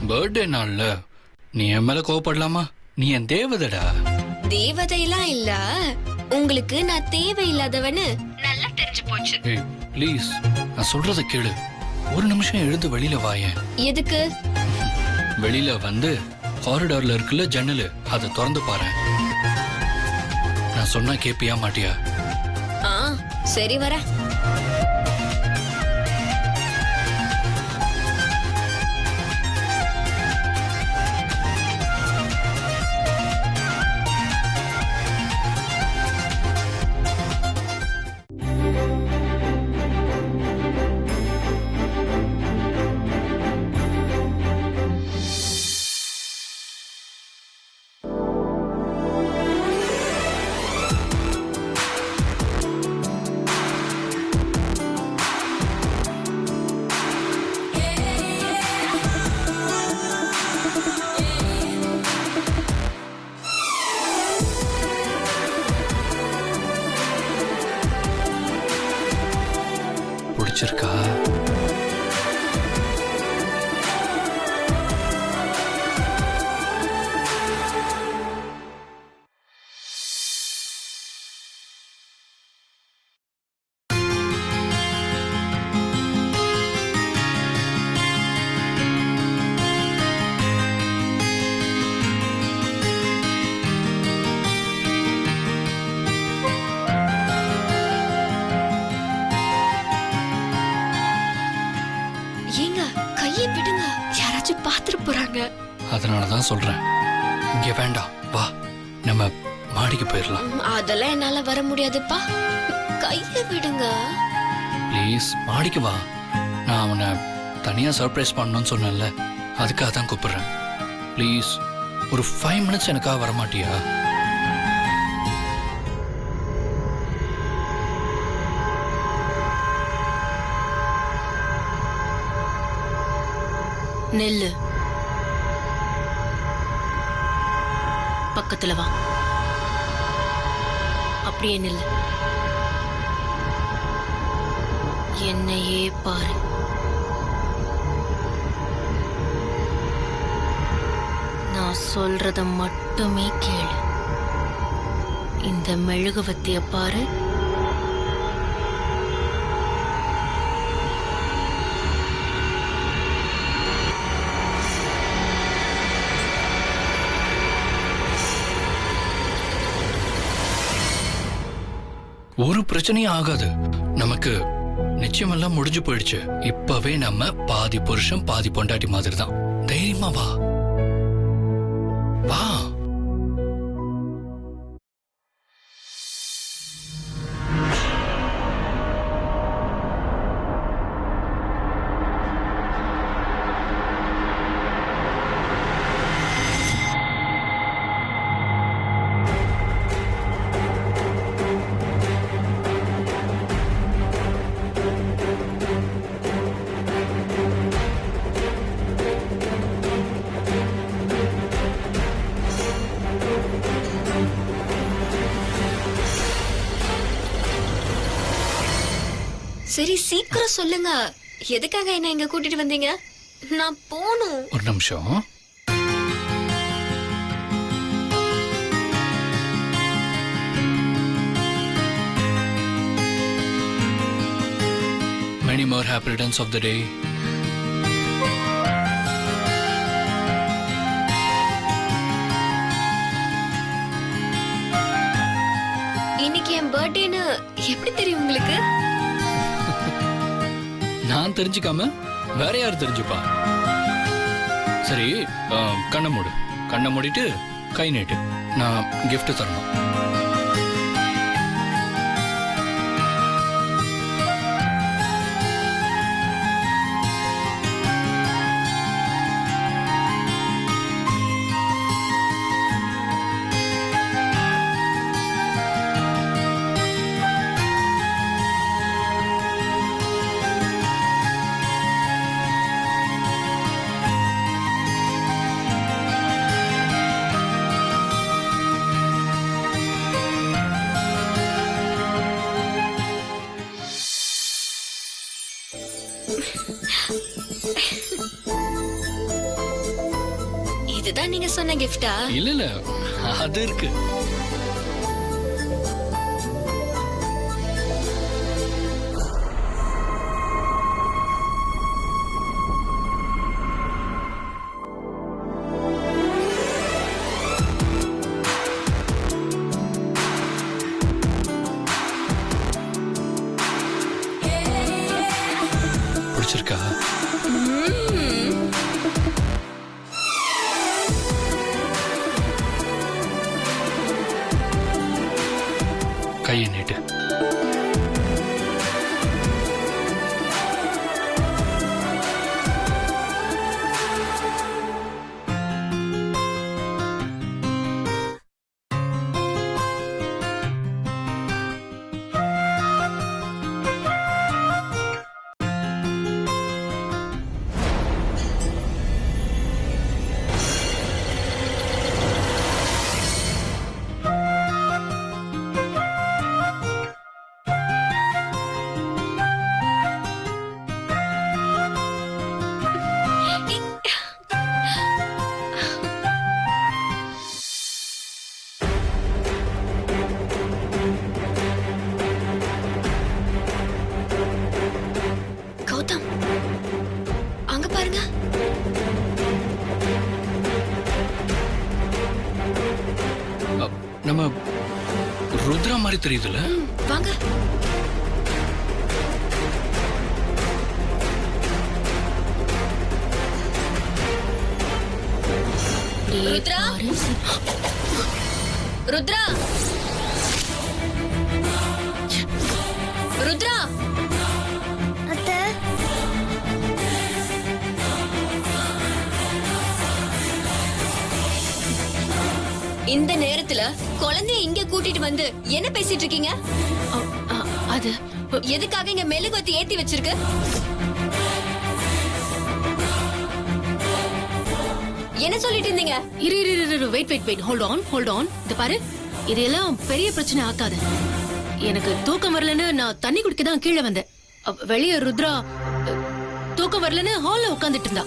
Birthday நாள்ல நீ என் மேல கோவப்படலாமா? நீ என் தேவதடா. தேவதையெல்லாம் இல்ல, உங்களுக்கு நான் தேவையில்லாதவன்னு நல்லா தெரிஞ்சு போச்சு. ஏய் ப்ளீஸ், நான் சொல்றத கேளு. ஒரு நிமிஷம் எழுந்து வெளியில வாயேன். எதுக்கு? வெளியில வந்து காரிடார்ல இருக்குல்ல ஜன்னலு, அதை திறந்து பாரு. நான் சொன்னா கேப்பியா மாட்டியா? சரி வர. பிடிச்சிருக்கா? அதனாலதான் சொல்றேன், இங்க வேண்டாம், வா நம்ம மாடிக்கு போயிடலாம். அதெல்லாம் என்னால வர முடியாதுப்பா, கைய விடுங்க ப்ளீஸ். மாடிக்கு வா, நான் அவனை தனியா சர்ப்ரைஸ் பண்ணணும்னு சொன்னேன்ல, அதுக்காக தான் கூப்பிடுறேன். ப்ளீஸ் ஒரு 5 minutes எனக்காக வரமாட்டியா? நெல்லு பக்கத்துல வா, அப்படியே நில்லு, என்னையே பாரு. நான் சொல்றத மட்டுமே கேளு. இந்த மெழுகுவத்திய பாரு. ஒரு பிரச்சனையும் ஆகாது, நமக்கு நிச்சயமெல்லாம் முடிஞ்சு போயிடுச்சு. இப்பவே நம்ம பாதி புருஷன் பாதி பொண்டாட்டி மாதிரி தான். தைரியமா வா வா. சரி சீக்கிரம் சொல்லுங்க, எதுக்காக என்ன இங்க கூட்டிட்டு வந்தீங்க? நான் போணும். ஒரு நிமிஷம். Many more happy returns of the day. இன்னைக்கு என் பர்த்டேன்னு எப்படி தெரியும் உங்களுக்கு? நான் தெரிஞ்சுக்காம வேற யார் தெரிஞ்சுப்பா? சரி, கண்ணை மூடு. கண்ணை மூடிட்டு கை நீட்டு, நான் gift தரணும். இதுதான் நீங்க சொன்ன கிஃப்டா? இல்ல இல்ல, அது இருக்கு. பிடிச்சிருக்கா? கையை நீட்டு. கௌதம், அங்க பாருங்க. நம்ம ருத்ரா மாதிரி தெரியுதுல்ல? வாங்க. ருத்ரா, ருத்ரா, ருத்ரா. அத்தை, இந்த நேரத்துல குழந்தைய இங்க கூட்டிட்டு வந்து என்ன பேசிட்டு இருக்கீங்க? அது எதுக்காக இங்க மெழுகுவத்தி ஏத்தி வச்சிருக்கு? என்ன சொல்லிட்டு இருந்தீங்க? இரு வெயிட் ஹோல்ட் ஆன் இது பாரு, இதெல்லாம் பெரிய பிரச்சனை ஆக்காது. எனக்கு தூக்கம் வரலன்னு நான் தண்ணி குடிக்க தான் கீழே வந்தேன். வெளியே ருத்ரா தூக்கம் வரலன்னு ஹால்ல உட்கார்ந்துட்டு இருந்தா.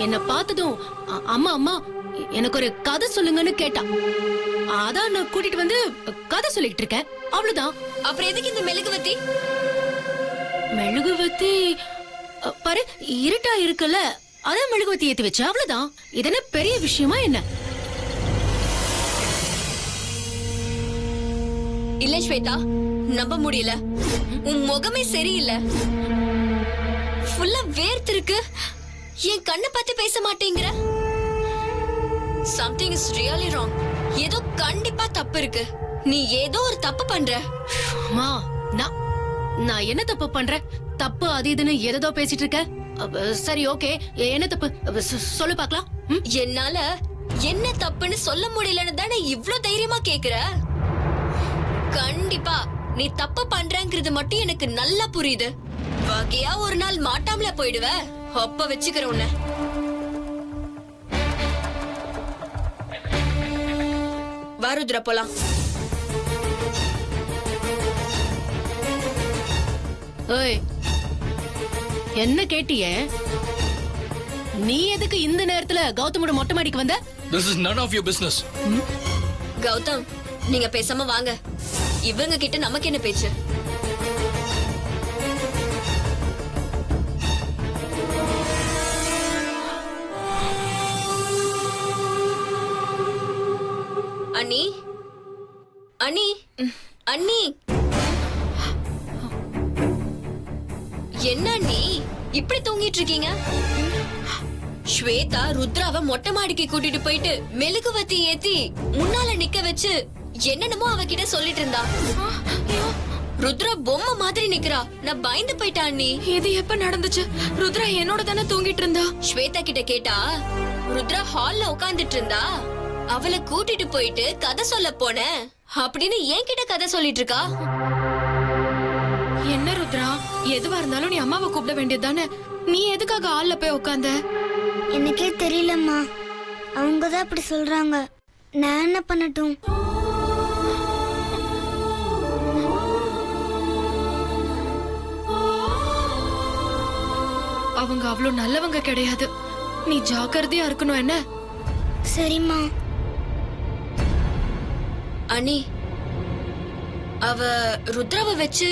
என்ன பார்த்ததும் அம்மா அம்மா எனக்கு ஒரு கதை சொல்லுங்கன்னு கேட்டா. அதான் நான் கூட்டிட்டு வந்து கதை சொல்லிட்டு இருக்கேன், அவ்வளவுதான். அப்புறம் எதுக்கு இந்த மெழுகுவத்தி? மெழுகுவத்தி பாரு, இருட்டா இருக்குல்ல, அதான் மெழுகுவத்தி ஏத்தி வச்சு, அவ்வளவுதான். இது என்ன பெரிய விஷயமா என்ன? இல்ல ஸ்வேதா, நம்ப முடியல. உன் முகமே சரியில்லை. ஃபுல்லா வேர்த்திருக்கு. என் கண்ணை பார்த்து பேச மாட்டேங்கிற. Something is really wrong. ஏதோ கண்டிப்பா தப்பு இருக்கு. நீ ஏதோ ஒரு தப்பு பண்ற. அம்மா, நான் என்ன தப்பு பண்றேன்? தப்பு அது இதுன்னு ஏதோ பேசிட்டு இருக்க. சரி, ஓகே, என்ன தப்பு சொல்லு பாக்கலாம். என்னால என்ன தப்புன்னு சொல்ல முடியலன்னு தானே இவ்ளோ தைரியமா கேக்குற. கண்டிப்பா நீ தப்பு பண்றங்கிறது மட்டும் எனக்கு நல்லா புரியுது. வகையா ஒரு நாள் மாட்டாமல போயிடுவ. அப்ப வச்சுக்கிற உன்ன. வாருத்ரா, போலாம். ஏய், என்ன கேட்டியே? நீ எதுக்கு இந்த நேரத்துல கௌதமோட மொட்டை மாடிக்கு வந்த? This is none of your business. Gautham, நீங்க பேசாம வாங்க. இவங்க கிட்ட நமக்கு என்ன பேச்சு? அண்ணி, அண்ணி, அண்ணி. என்ன அண்ணி இப்படி தூங்கிட்டு இருக்கீங்க? ஸ்வேதா ருத்ராவை மொட்டை மாடிக்கு கூட்டிட்டு போயிட்டு மெழுகுவத்தி ஏத்தி முன்னால நிக்க வச்சு என்னென்னமோ அவகிட்ட சொல்லிட்டு இருந்தா. ருத்ரா பொம்மை மாதிரி நிக்கிறா. நான் பயந்து போயிட்டேன் அண்ணி. இது எப்ப நடந்துச்சு? ருத்ரா என்னோட தானே தூங்கிட்டு இருந்தா. ஸ்வேதா கிட்ட கேட்டா ருத்ரா ஹால்ல உட்கார்ந்துட்டு இருந்தா. அவளை கூட்டிட்டு போயிட்டு கதை சொல்ல போனேன் அப்படின்னு என்கிட்ட கதை சொல்லிட்டு இருக்கா. என்ன ருத்ரா, எதுவா இருந்தாலும் நீ அம்மாவை கூப்பிட வேண்டியது தானே? நீ எதுக்காக ஹால்ல போய் உட்கார்ந்த? எனக்கே தெரியலம்மா. அவங்க தான் அப்படி சொல்றாங்க. நான் என்ன பண்ணட்டும்? அவங்க அவ்வளவு நல்லவங்க கிடையாது. நீ ஜாக்கிரதையா இருக்கணும். என்ன? சரிம்மா. அனி, அவ ருத்ராவை வச்சு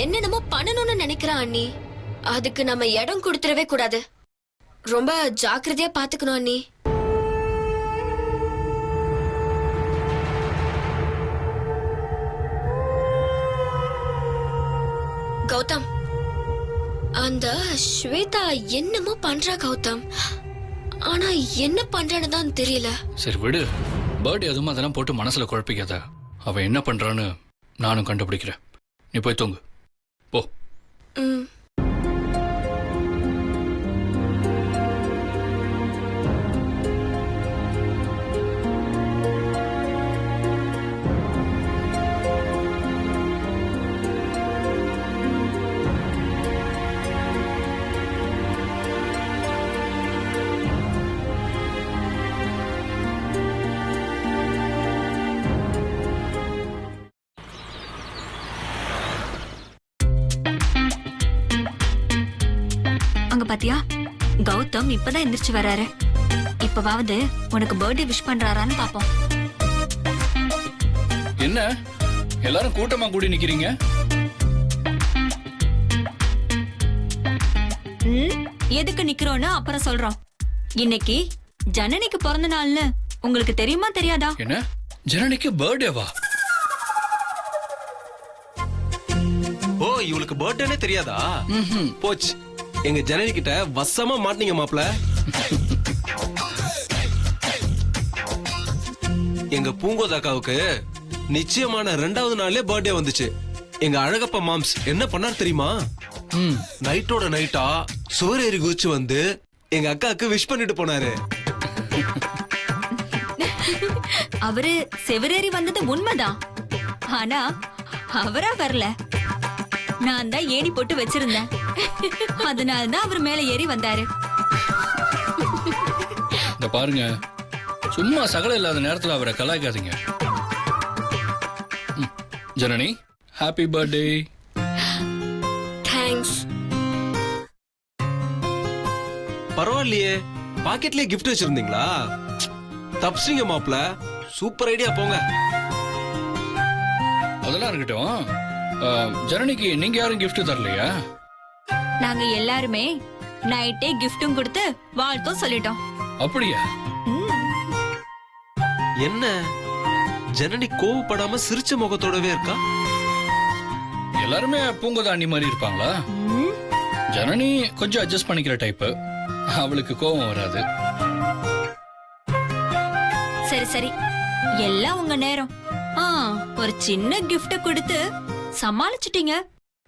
என்னென்னமோ பண்ணணும்னு நினைக்கிறா அண்ணி. அதுக்கு நம்ம இடம் கொடுத்துடவே கூடாது. ரொம்ப ஜாக்கிரதையா பாத்துக்கணும் அண்ணி. கௌதம், அந்த ஸ்வேதா என்னமோ பண்றா கௌதம். ஆனா என்ன பண்றான்னு தான் தெரியல. சரி விடு, பர்த்டே அதுவும் அதெல்லாம் போட்டு மனசுல குழப்பிக்காத. அவ என்ன பண்றான்னு நானும் கண்டுபிடிக்கிறேன். நீ போய் தூங்கு போ. ம். அங்க பாத்தியா, கௌதம் இப்பதான் எந்திரிச்சு வராரு. இப்பவாவது உனக்கு பர்த்டே விஷ் பண்றாரான்னு பாப்போம். என்ன எல்லாரும் கூட்டமா கூடி நிக்கிறீங்க? எதுக்கு நிக்கிறோன்னு அப்புறம் சொல்றோம். இன்னைக்கு ஜனனிக்கு பிறந்த நாள்னு உங்களுக்கு தெரியுமா தெரியாதா? என்ன ஜனனிக்கு பர்த்டேவா? ஓ, இவளுக்கு பர்த்டேனே தெரியாதா? போச்சு, எங்க ஜனனி கிட்ட வசமா மாட்டீங்க மாப்ள. எங்க பூங்கோதாக்காவுக்கு நிச்சயமான 2வது நாளே பர்த்டே வந்துச்சு. எங்க அழகப்பா மாம்ஸ் என்ன பண்ணார் தெரியுமா? நைட்டோட நைட்டா சுவரேறி குதிச்சு வந்து எங்க அக்காவுக்கு விஷ் பண்ணிட்டு போனாரு. அவரு செவரேறி வந்தது உண்மைதான். ஆனா அவரா வரல, நான் தான் ஏணி போட்டு வச்சிருந்தேன். அதனாலதான் அவர் மேல ஏறி வந்தாரு. இந்த பாருங்க, சும்மா சகல இல்லாத நேரத்துல அவரை கலாய்க்காதீங்க. Janani, happy birthday. தேங்க்ஸ். பரவாயில்லையே, பாக்கெட்லயே கிஃப்ட் வச்சிருந்தீங்களா? தப்சிங்க மாப்ள, சூப்பர் ஐடியா. போங்க. அதெல்லாம் இருக்கட்டும். ஜனனிக்கு நீங்க யாரும் gift தரலையா? நாங்க எல்லாருமே நைட்டே கிஃப்டும் கொடுத்து வாழ்த்தும் சொல்லிட்டோம். அப்படியா? என்ன ஜனனி கோவப்படாம சிரிச்ச முகத்தோடவே இருக்கா? எல்லாருமே பூங்கோதா அண்ணி மாதிரி இருப்பாங்களா? ஜனனி கொஞ்சம் அட்ஜஸ்ட் பண்ணிக்கிற டைப். அவளுக்கு கோபம் வராது. சரி சரி, எல்லாம் உங்க நேரம். ஒரு சின்ன கிஃப்ட கொடுத்து சமாளிச்சிட்டீங்க.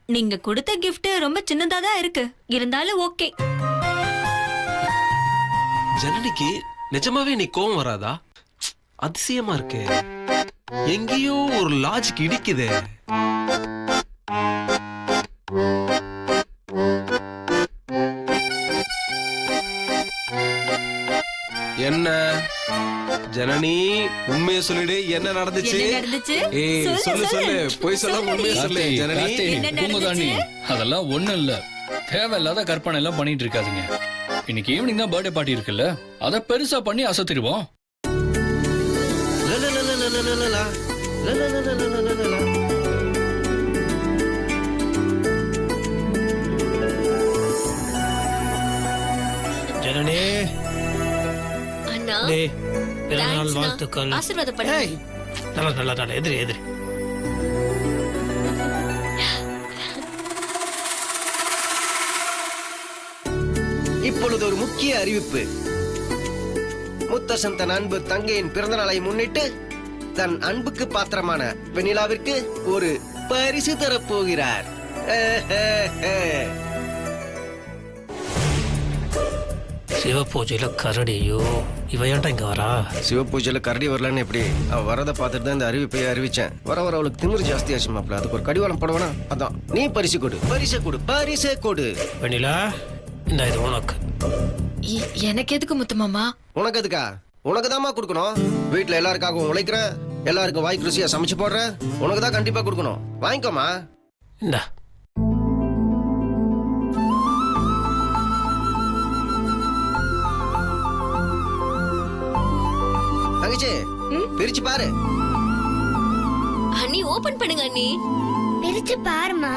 நீங்க கொடுத்த கிஃப்ட் ரொம்ப சின்னதா தான் இருக்கு, இருந்தாலும் ஓகே. ஜனனிக்கு நிஜமாவே நீ கோவம் வராதா? அதிசயமா இருக்கு. எங்கேயோ ஒரு லாஜிக் இடிக்குதே. என்ன ஜனனி, உண்மையை சொல்லிடு, என்ன நடந்துச்சு? என்ன நடந்துச்சு? ஏய், சொல்லு சொல்லு, போய் சொல்லாம உண்மையை சொல்லு ஜனனி. பூங்கோதா அண்ணி, அதெல்லாம் ஒண்ணும் இல்ல. தேவையில்லாத கற்பனை எல்லாம் பண்ணிட்டு இருக்காதீங்க. இன்னைக்கு ஈவினிங் தான் பர்த்டே பார்ட்டி இருக்குல்ல, அத பெருசா பண்ணி அசத்திடுவோம். ஜனனி, அண்ணா, டேய், பிறந்தநாள் thanks அண்ணா. வாழ்த்துக்கள். ஆசீர்வாதம் பண்ணுங்க. நல்லா நல்லா நல்லா, எதிரி எதிரி. இப்பொழுது ஒரு முக்கிய அறிவிப்பு. முத்தசன் தன் அன்பு தங்கையின் பிறந்த நாளை முன்னிட்டு தன் அன்புக்கு பாத்திரமான வெண்ணிலாவிற்கு ஒரு பரிசு தரப்போகிறார். சிவபூஜையில கரடியோ இவ ஏன்டா இங்க வரா? சிவபூஜையில கரடி வரலன்னு எப்படி? அவ வரதை பார்த்துட்டு தான் இந்த அறிவிப்பை அறிவிச்சேன். வர வர அவளுக்கு திமிரு ஜாஸ்தி ஆச்சு மாப்ள. அதுக்கு ஒரு கடிவாளம் போடுவானா? அதான் நீ பரிசு கொடு, பரிசு கொடு, பரிசே கொடு. வெண்ணிலா, இந்த இது உனக்கு. எனக்கு எதுக்கு முத்துமாமா? உனக்கு எதுக்கா? உனக்கு தாமா கொடுக்கணும். வீட்டுல எல்லாருக்காகவும் உழைக்கிற, எல்லாருக்கும் வாய்க்கு ருசியா சமைச்சு போடுற, உனக்கு தான் கண்டிப்பா கொடுக்கணும். வாங்கிக்கோமா. இந்தா. தங்கச்சி பிரிச்சு பாரு. அண்ணி ஓபன் பண்ணுங்க அண்ணி. பிரிச்சு பாருமா.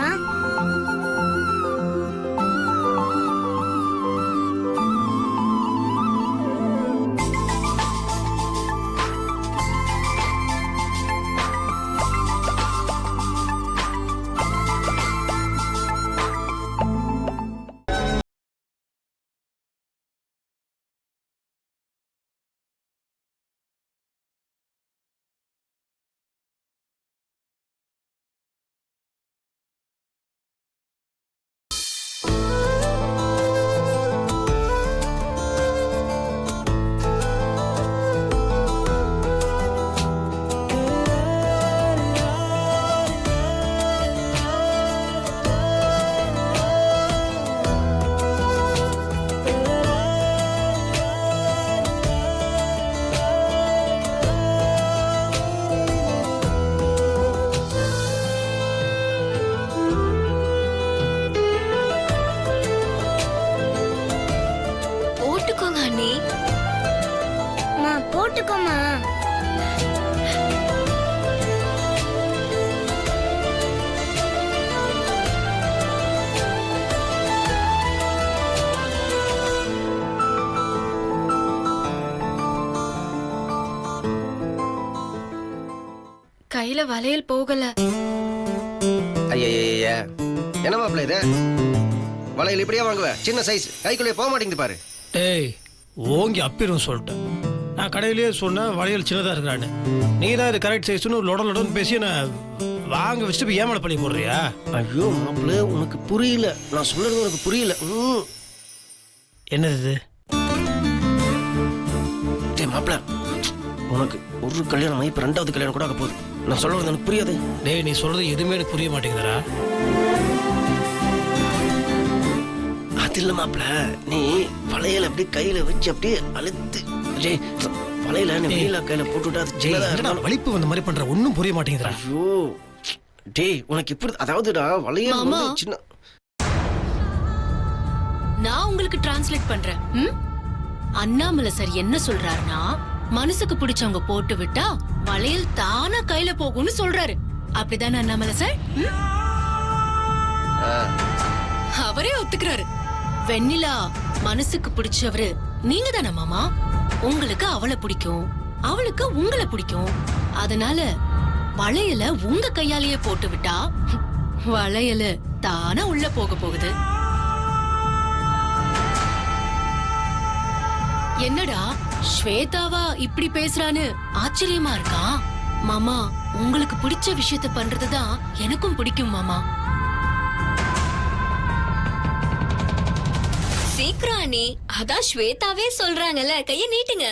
போட்டுக்கோங்க அண்ணி. அம்மா போட்டுக்கோமா. கையில வளையல் போகல. ஐயா என்ன மாப்பிள்ள இது? வளையல் இப்படியே வாங்குவ? சின்ன சைஸ் கைக்குள்ளே போக மாட்டேங்குது பாரு. டேய் ஓங்கி அப்பிரும் சொல்லிட்டேன். நான் கடையிலேயே சொன்னேன் வளையல் சின்னதாக இருக்கிறான்னு. நீ தான் இது கரெக்ட் சைஸ்னு லொடன்னு பேசி நான் வாங்க வச்சுட்டு போய் ஏமாள பண்ணி போடுறியா? ஐயோ மாப்பிள்ள உனக்கு புரியல. நான் சொல்றது உனக்கு புரியல. என்னது இது? டேய் மாப்பிள்ள உனக்கு ஒரு கல்யாணம் ஆகி இப்ப 2வது கல்யாணம் கூட ஆக போகுது. நான் சொல்றது எனக்கு புரியாது. டேய் நீ சொல்றது எதுவுமே எனக்கு புரிய மாட்டேங்குதுடா. அது இல்ல மாப்பிள்ள, நீ வளையல் அப்படியே கையில வச்சு அப்படியே அழுத்து. டேய் வளையல நீ மேல கையில போட்டுட்டா அது சின்னதா என்னடா இருக்கணும். வலிப்பு வந்த மாதிரி பண்ற? ஒன்னும் புரிய மாட்டேங்குதுடா. ஐயோ டேய் உனக்கு இப்படி அதாவதுடா வளையல் மாமா. வந்து சின்ன. நான் உங்களுக்கு டிரான்ஸ்லேட் பண்றேன். அண்ணாமலை சார் என்ன சொல்றாருன்னா, மனசுக்கு பிடிச்சவங்க போட்டு விட்டா வளையல் தானா கையில போகும்னு சொல்றாரு. அப்படிதானே அண்ணாமலை சார்? அவரே ஒத்துக்கிறாரு. வெண்ணிலா மனசுக்கு பிடிச்சவரு நீங்க தானே மாமா? உங்களுக்கு அவளை பிடிக்கும், அவளுக்கு உங்களை பிடிக்கும். அதனால வளையல உங்க கையாலேயே போட்டு விட்டா வளையல தானா உள்ள போக போகுது. என்னடா ஸ்வேதாவா இப்படி பேசுறான்னு ஆச்சரியமா இருக்கா? மாமா உங்களுக்கு பிடிச்ச விஷயத்த பண்றதுதான் எனக்கும் பிடிக்கும் மாமா. சீக்கிரம் அண்ணி. அதான் ஸ்வேதாவே சொல்றாங்கல்ல, கைய நீட்டுங்க.